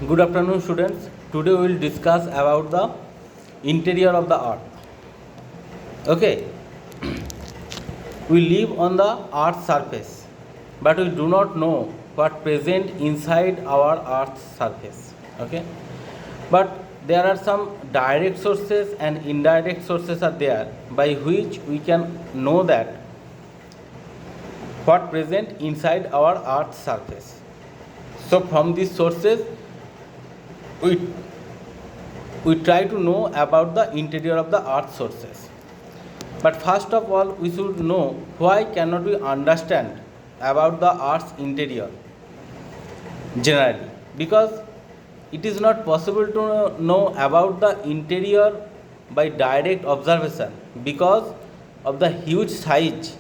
Good afternoon, students. Today we will discuss about the interior of the earth. Okay, we live on the earth's surface, but we do not know what present inside our earth's surface. Okay, but there are some direct sources and indirect sources are there by which we can know that what present inside our earth's surface. So from these sources we we try to know about the interior of the earth sources. But first of all, we should know why cannot we understand about the earth's interior generally, because it is not possible to know about the interior by direct observation because of the huge size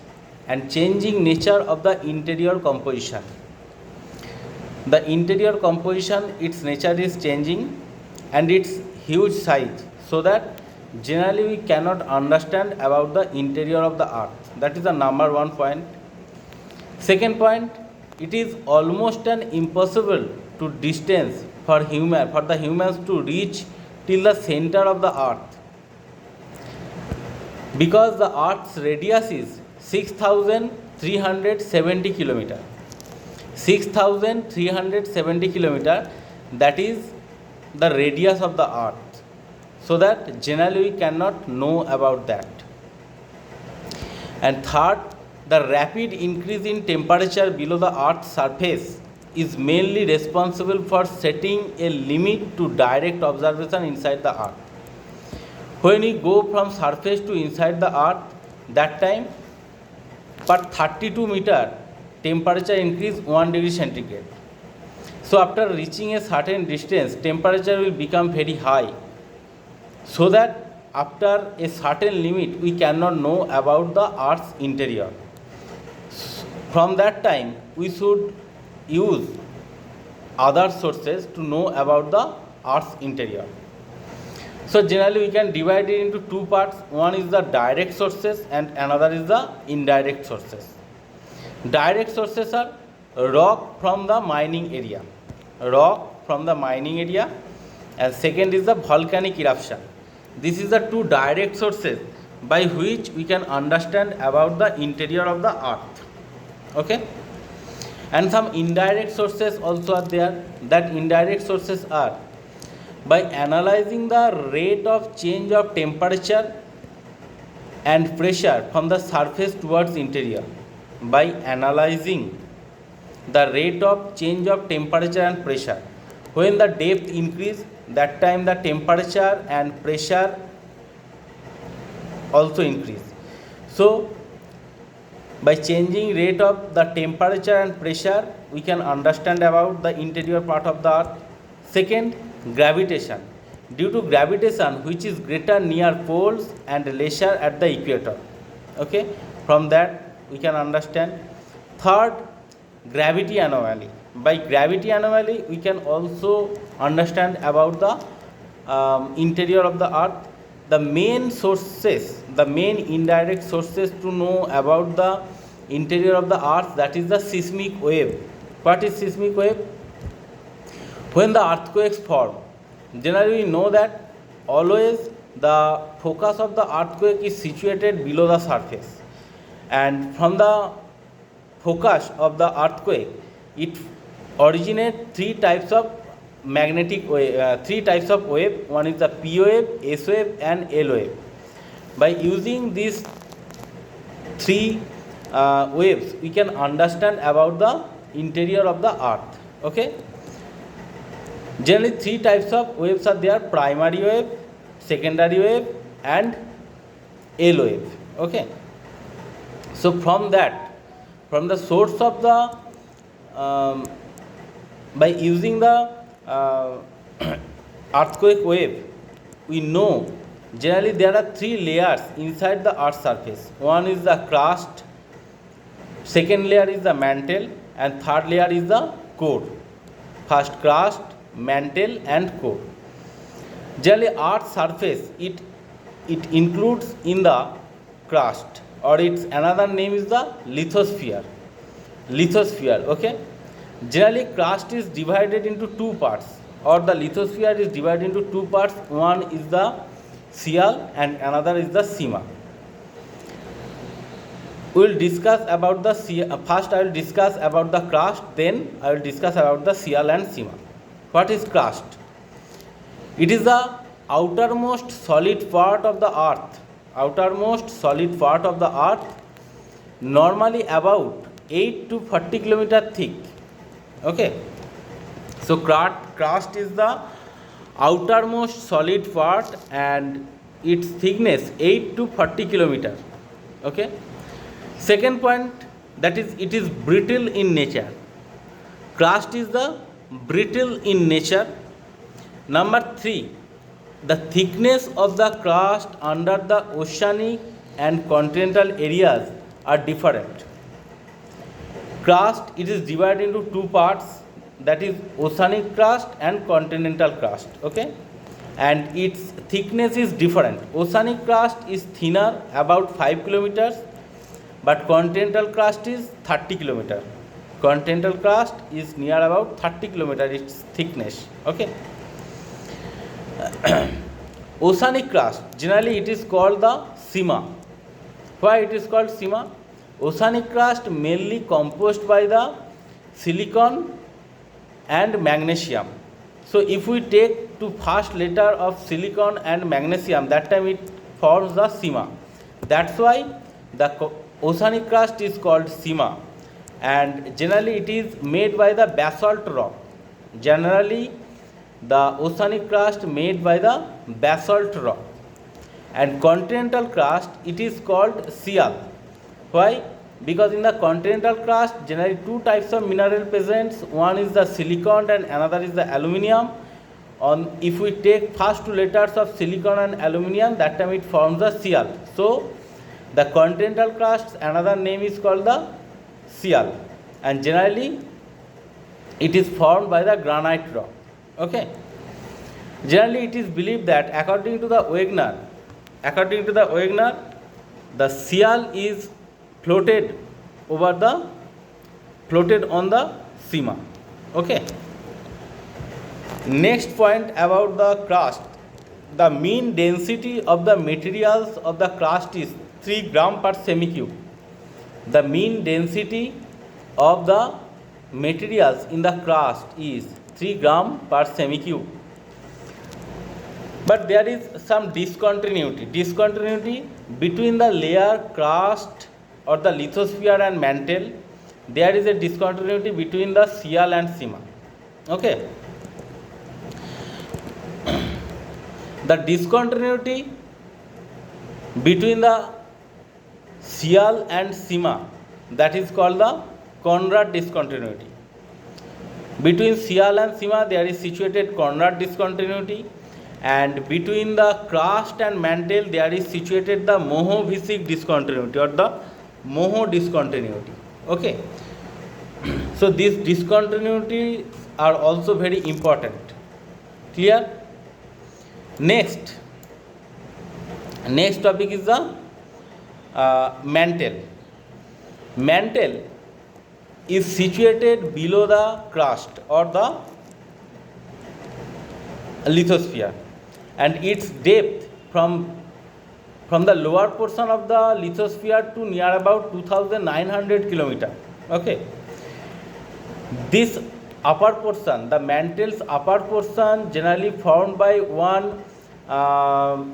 and changing nature of the interior composition. The interior composition, its nature is changing and its huge size, so that generally we cannot understand about the interior of the earth. That is the number one point. Second point, it is almost an impossible to distance for the humans to reach till the center of the earth, because the earth's radius is 6370 kilometer. 6370 kilometer, that is the radius of the earth, so that generally we cannot know about that. And third, the rapid increase in temperature below the earth's surface is mainly responsible for setting a limit to direct observation inside the earth. When we go from surface to inside the earth, that time per 32 meter temperature increase 1 degree centigrade. So after reaching a certain distance, temperature will become very high, so that after a certain limit we cannot know about the earth's interior. From that time we should use other sources to know about the earth's interior. So generally we can divide it into two parts. One is the direct sources and another is the indirect sources. Direct sources are rock from the mining area, and second is the volcanic eruption. This is the two direct sources by which we can understand about the interior of the earth. Okay, and some indirect sources also are there. That indirect sources are by analyzing the rate of change of temperature and pressure from the surface towards interior. By analyzing the rate of change of temperature and pressure, when the depth increase, that time the temperature and pressure also increase. So by changing rate of the temperature and pressure, we can understand about the interior part of the earth. Second, gravitation. Due to gravitation, which is greater near poles and lesser at the equator. Okay, from that we can understand. Third, gravity anomaly. By gravity anomaly we can also understand about the interior of the earth. The main indirect sources to know about the interior of the earth, that is the seismic wave. What is seismic wave? When the earthquakes form, generally we know that always the focus of the earthquake is situated below the surface, and from the focus of the earthquake it originates three types of magnetic wave, wave. One is the P wave, S wave and L wave. By using these three waves, we can understand about the interior of the earth. Okay, generally three types of waves are there: primary wave, secondary wave and L wave. Okay, so from the source of the by using the earthquake wave, we know generally there are three layers inside the earth's surface. One is the crust, second layer is the mantle, and third layer is the core. First crust, mantle and core. Generally earth's surface, it includes in the crust, or its another name is the lithosphere. Okay, generally crust is divided into two parts. or the lithosphere is divided into two parts. One is the Sial and another is the Sima. We will discuss about the first I will discuss about the crust, then I will discuss about the Sial and Sima. What is crust? It is the outermost solid part of the earth. Outermost solid part of the earth, normally about 8 to 40 kilometer thick. Okay. So crust is the outermost solid part and its thickness 8 to 40 kilometer. Okay. Second point, that is it is brittle in nature. Crust is the brittle in nature. Number 3, the thickness of the crust under the oceanic and continental areas are different. Crust, it is divided into two parts, that is oceanic crust and continental crust. Okay, and its thickness is different. Oceanic crust is thinner, about 5 kilometers, but continental crust is 30 kilometer. Continental crust is near about 30 kilometer its thickness. Okay. Oceanic crust, generally it is called the Sima. Why it is called Sima? Oceanic crust mainly composed by the silicon and magnesium. So if we take two first letter of silicon and magnesium, that time it forms the Sima. That's why the oceanic crust is called Sima, and generally it is made by the basalt rock. Generally the oceanic crust made by the basalt rock, and continental crust it is called Sial. Why? Because in the continental crust generally two types of mineral presents. One is the silicon and another is the aluminium. If we take first two letters of silicon and aluminium, that time it forms the Sial. So the continental crust, another name is called the Sial, and generally it is formed by the granite rock. Okay. Generally it is believed that according to the Wegener, the Sial is floated on the Sima. Okay. Next point about the crust. The mean density of the materials of the crust is 3 gram per semi-cube. The mean density of the materials in the crust is 3 gram per semi-cube. But there is some discontinuity between the layer crust or the lithosphere and mantle. There is a discontinuity between the Sial and Sima. Okay. The discontinuity between the Sial and Sima, that is called the Conrad discontinuity. Between Sial and Sima there is situated Conrad discontinuity, and between the crust and mantle there is situated the Mohovicic discontinuity or the Moho discontinuity. Okay. So these discontinuities are also very important. Clear? Next topic is the mantle. Mantle is situated below the crust or the lithosphere, and its depth from the lower portion of the lithosphere to near about 2900 kilometer. Okay. This upper portion, the mantle's upper portion, generally formed by one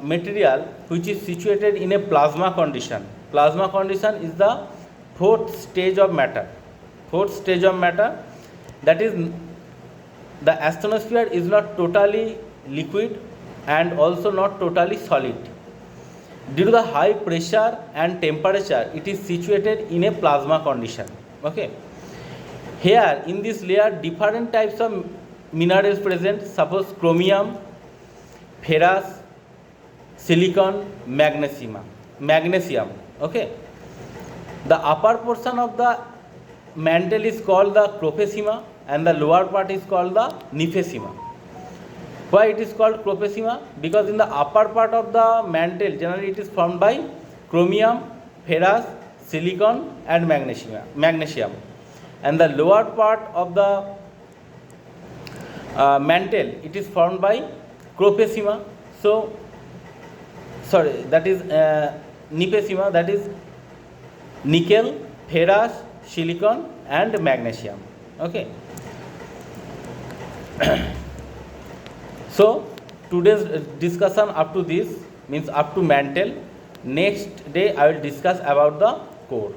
material which is situated in a plasma condition. Plasma condition is the fourth stage of matter. That is, the asthenosphere is not totally liquid and also not totally solid. Due to the high pressure and temperature, it is situated in a plasma condition. Okay. Here in this layer different types of minerals present, suppose chromium, ferrous, silicon, magnesium. Okay. The upper portion of the mantle is called the Cropesima and the lower part is called the Nymphesima. Why it is called Cropesima? Because in the upper part of the mantle generally it is formed by chromium, ferrous, silicon and magnesium, and the lower part of the Mantle, it is formed by Cropacema. So sorry, that is Nipacema, that is nickel, ferrous, silicon and magnesium. Okay. So today's discussion up to this means up to mantle. Next day I will discuss about the core.